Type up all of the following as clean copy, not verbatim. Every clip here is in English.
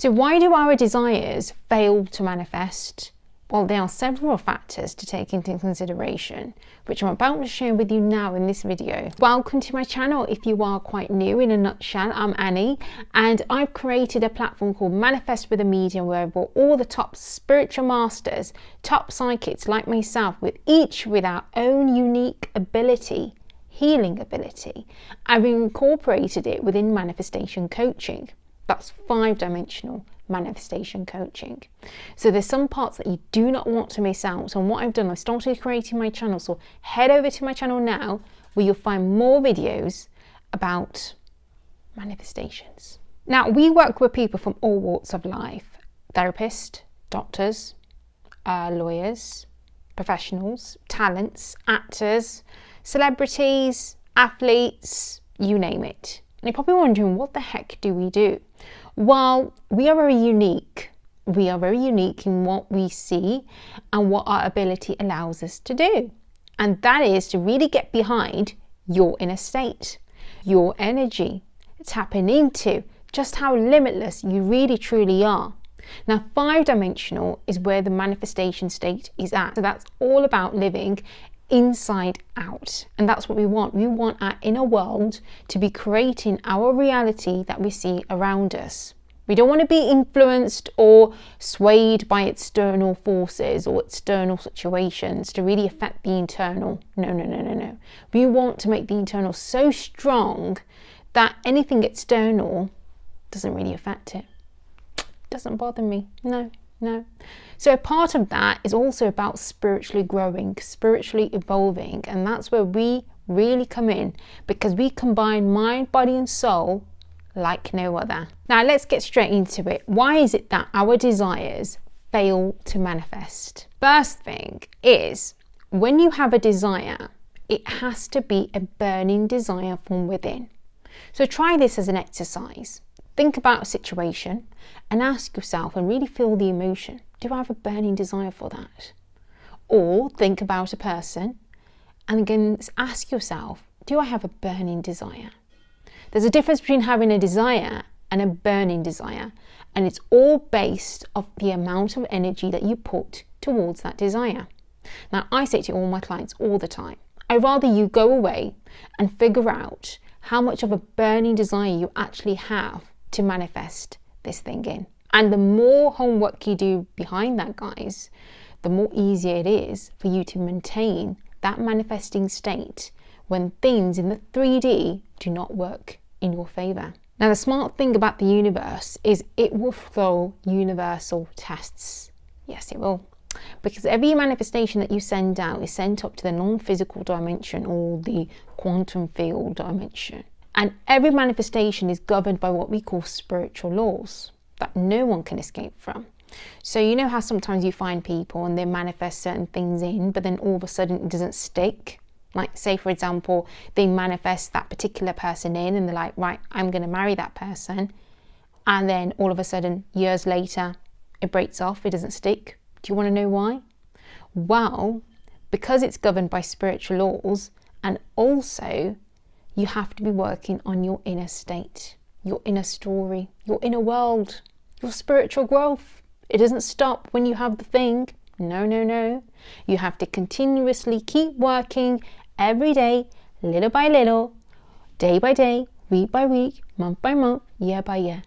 So why do our desires fail to manifest? Well, there are several factors to take into consideration, which I'm about to share with you now in this video. Welcome to my channel. If you are quite new, in a nutshell, I'm Annie, and I've created a platform called Manifest with a Medium, where I've brought all the top spiritual masters, top psychics like myself, with each with our own unique ability, healing ability. I've incorporated it within manifestation coaching. That's 5-dimensional manifestation coaching. So there's some parts that you do not want to miss out. So what I've done, I started creating my channel. So head over to my channel now, where you'll find more videos about manifestations. Now, we work with people from all walks of life: therapists, doctors, lawyers, professionals, talents, actors, celebrities, athletes, you name it. And you're probably wondering, what the heck do we do? Well, we are very unique. We are very unique in what we see and what our ability allows us to do. And that is to really get behind your inner state, your energy, tapping into just how limitless you really truly are. Now, 5-dimensional is where the manifestation state is at. So that's all about living inside out, and that's what we want. We want our inner world to be creating our reality that we see around us. We don't want to be influenced or swayed by external forces or external situations to really affect the internal. No. We want to make the internal so strong that anything external doesn't really affect it. Doesn't bother me. No. So a part of that is also about spiritually growing, spiritually evolving, and that's where we really come in, because we combine mind, body and soul like no other. Now let's get straight into it. Why is it that our desires fail to manifest? First thing is, when you have a desire, it has to be a burning desire from within. So try this as an exercise. Think about a situation and ask yourself and really feel the emotion. Do I have a burning desire for that? Or think about a person and again ask yourself, do I have a burning desire? There's a difference between having a desire and a burning desire, and it's all based off the amount of energy that you put towards that desire. Now, I say to all my clients all the time, I'd rather you go away and figure out how much of a burning desire you actually have to manifest this thing in. And the more homework you do behind that, guys, the more easier it is for you to maintain that manifesting state when things in the 3D do not work in your favor. Now, the smart thing about the universe is it will throw universal tests. Yes, it will. Because every manifestation that you send out is sent up to the non-physical dimension, or the quantum field dimension. And every manifestation is governed by what we call spiritual laws that no one can escape from. So you know how sometimes you find people and they manifest certain things in, but then all of a sudden it doesn't stick? Like, say for example, they manifest that particular person in and they're like, right, I'm going to marry that person. And then all of a sudden, years later, it breaks off, it doesn't stick. Do you want to know why? Well, because it's governed by spiritual laws, and also you have to be working on your inner state, your inner story, your inner world, your spiritual growth. It doesn't stop when you have the thing. No. You have to continuously keep working every day, little by little, day by day, week by week, month by month, year by year.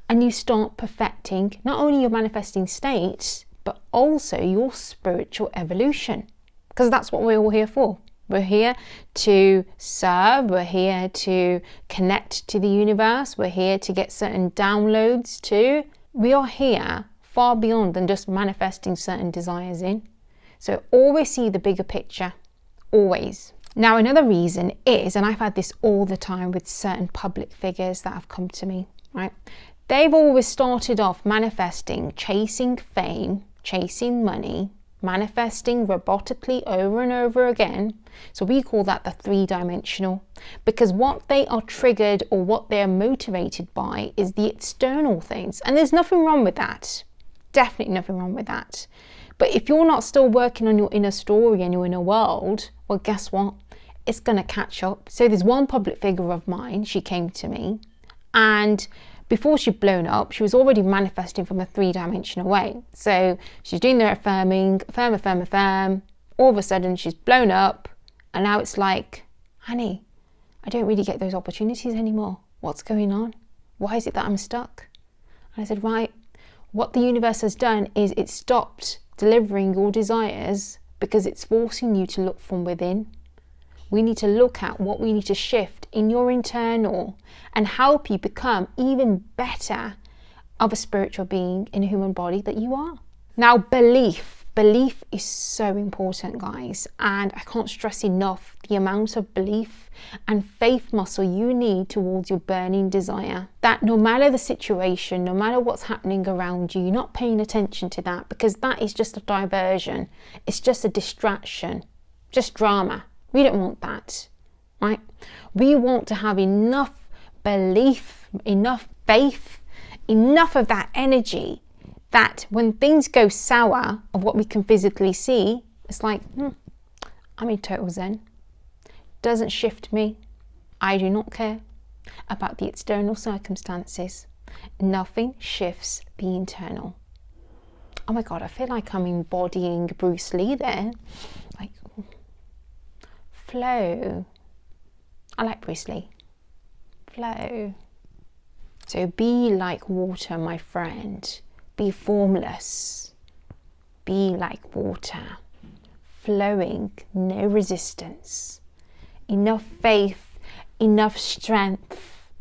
And you start perfecting not only your manifesting states, but also your spiritual evolution. Because that's what we're all here for. We're here to serve, we're here to connect to the universe, we're here to get certain downloads too. We are here far beyond than just manifesting certain desires in. So always see the bigger picture, always. Now, another reason is, and I've had this all the time with certain public figures that have come to me, right? They've always started off manifesting, chasing fame, chasing money, manifesting robotically over and over again. So we call that the 3-dimensional, because what they are triggered or what they are motivated by is the external things. And there's nothing wrong with that. Definitely nothing wrong with that. But if you're not still working on your inner story and your inner world, well, guess what? It's going to catch up. So there's one public figure of mine, she came to me, and before she'd blown up, she was already manifesting from a 3-dimensional way. So she's doing the affirming, affirm. All of a sudden she's blown up, and now it's like, honey, I don't really get those opportunities anymore. What's going on? Why is it that I'm stuck? And I said, right, what the universe has done is it stopped delivering your desires because it's forcing you to look from within. We need to look at what we need to shift in your internal and help you become even better of a spiritual being in a human body that you are. Now, belief is so important, guys, and I can't stress enough the amount of belief and faith muscle you need towards your burning desire. That no matter the situation, no matter what's happening around you, you're not paying attention to that, because that is just a diversion. It's just a distraction, just drama. We don't want that, right? We want to have enough belief, enough faith, enough of that energy that when things go sour of what we can physically see, it's like, I'm in total zen. Doesn't shift me. I do not care about the external circumstances. Nothing shifts the internal. Oh my God, I feel like I'm embodying Bruce Lee there. Like, flow. I like Bruce Lee. Flow. So be like water, my friend. Be formless. Be like water. Flowing, no resistance. Enough faith, enough strength,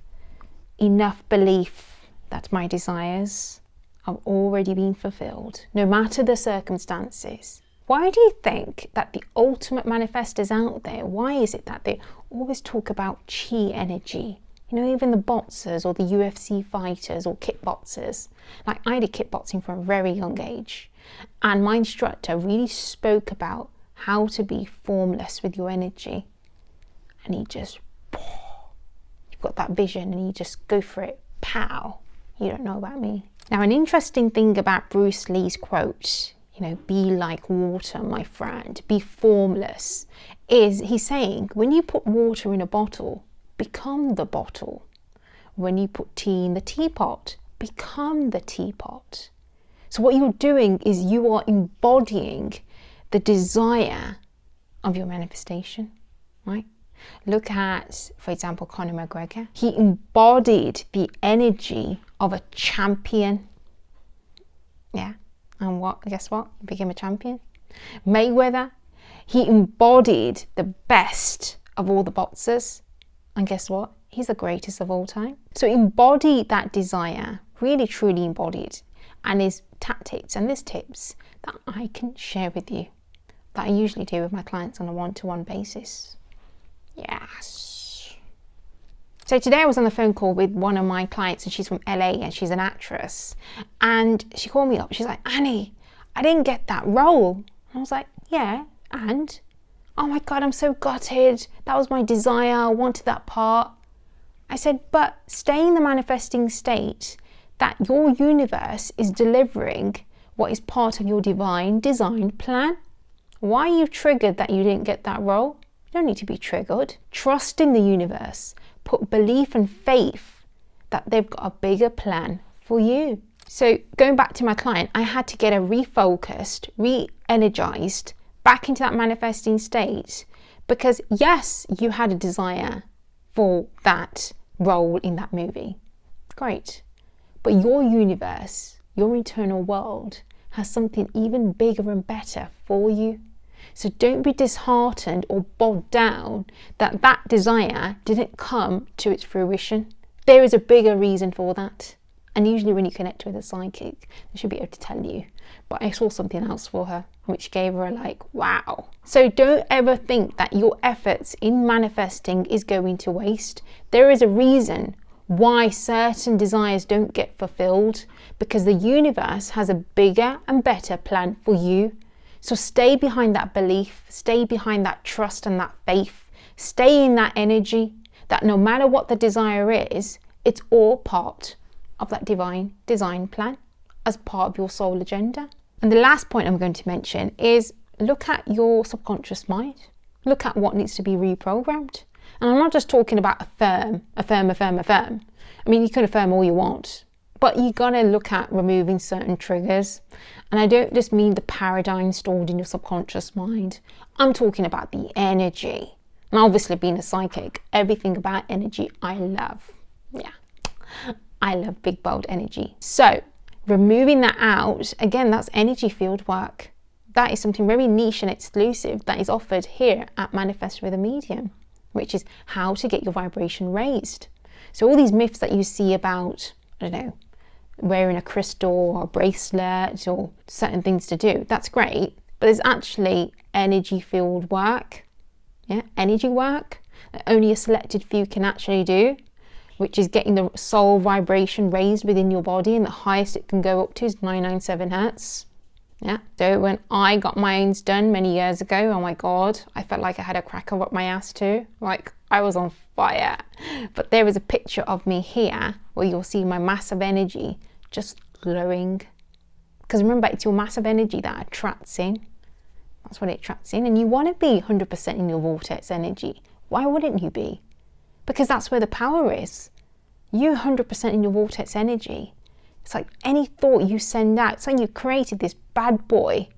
enough belief that my desires have already been fulfilled, no matter the circumstances. Why do you think that the ultimate manifestors out there, why is it that they always talk about chi energy? You know, even the boxers or the UFC fighters or kickboxers. Like, I did kickboxing from a very young age, and my instructor really spoke about how to be formless with your energy. And he just, you've got that vision and you just go for it, pow. You don't know about me. Now, an interesting thing about Bruce Lee's quote, you know, be like water, my friend, be formless, is he's saying, when you put water in a bottle, become the bottle. When you put tea in the teapot, become the teapot. So what you're doing is you are embodying the desire of your manifestation, right? Look at, for example, Conor McGregor. He embodied the energy of a champion. Yeah, and guess what? He became a champion. Mayweather, he embodied the best of all the boxers. And guess what? He's the greatest of all time. So embody that desire, really truly embody it. And there's tactics and there's tips that I can share with you that I usually do with my clients on a one-to-one basis. Yes. So today I was on the phone call with one of my clients, and she's from LA and she's an actress. And she called me up. She's like, Annie, I didn't get that role. And I was like, yeah, and? Oh my God, I'm so gutted. That was my desire. I wanted that part. I said, but stay in the manifesting state that your universe is delivering what is part of your divine design plan. Why are you triggered that you didn't get that role? You don't need to be triggered. Trust in the universe. Put belief and faith that they've got a bigger plan for you. So going back to my client, I had to get her refocused, re-energized, back into that manifesting state, because yes, you had a desire for that role in that movie. Great. But your universe, your internal world, has something even bigger and better for you. So don't be disheartened or bogged down that that desire didn't come to its fruition. There is a bigger reason for that. And usually when you connect with a psychic, they should be able to tell you. But I saw something else for her, which gave her a like, wow. So don't ever think that your efforts in manifesting is going to waste. There is a reason why certain desires don't get fulfilled, because the universe has a bigger and better plan for you. So stay behind that belief, stay behind that trust and that faith, stay in that energy that no matter what the desire is, it's all part of that divine design plan as part of your soul agenda. And the last point I'm going to mention is look at your subconscious mind. Look at what needs to be reprogrammed. And I'm not just talking about affirm. I mean, you can affirm all you want, but you gotta look at removing certain triggers. And I don't just mean the paradigm stored in your subconscious mind. I'm talking about the energy. And obviously being a psychic, everything about energy I love. Yeah, I love big, bold energy. So removing that out, again, that's energy field work. That is something very niche and exclusive that is offered here at Manifest with a Medium, which is how to get your vibration raised. So all these myths that you see about, I don't know, wearing a crystal or a bracelet or certain things to do, that's great, but there's actually energy field work, energy work that only a selected few can actually do, which is getting the soul vibration raised within your body, and the highest it can go up to is 997 hertz. Yeah. So when I got mine done many years ago, oh my God, I felt like I had a cracker up my ass too. Like I was on fire. But there is a picture of me here where you'll see my massive energy just glowing. Because remember, it's your massive energy that attracts in. That's what it attracts in. And you want to be 100% in your vortex energy. Why wouldn't you be? Because that's where the power is. You 100% in your vortex energy. It's like any thought you send out, it's like you created this bad boy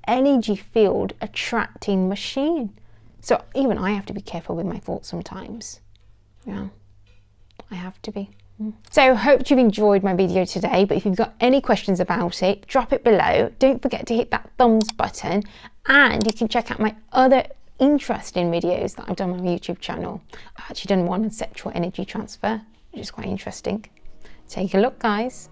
energy field attracting machine. So even I have to be careful with my thoughts sometimes. Yeah, I have to be. So hope you've enjoyed my video today, but if you've got any questions about it, drop it below. Don't forget to hit that thumbs button, and you can check out my other interesting videos that I've done on my YouTube channel. I've actually done one on sexual energy transfer, which is quite interesting. Take a look, guys.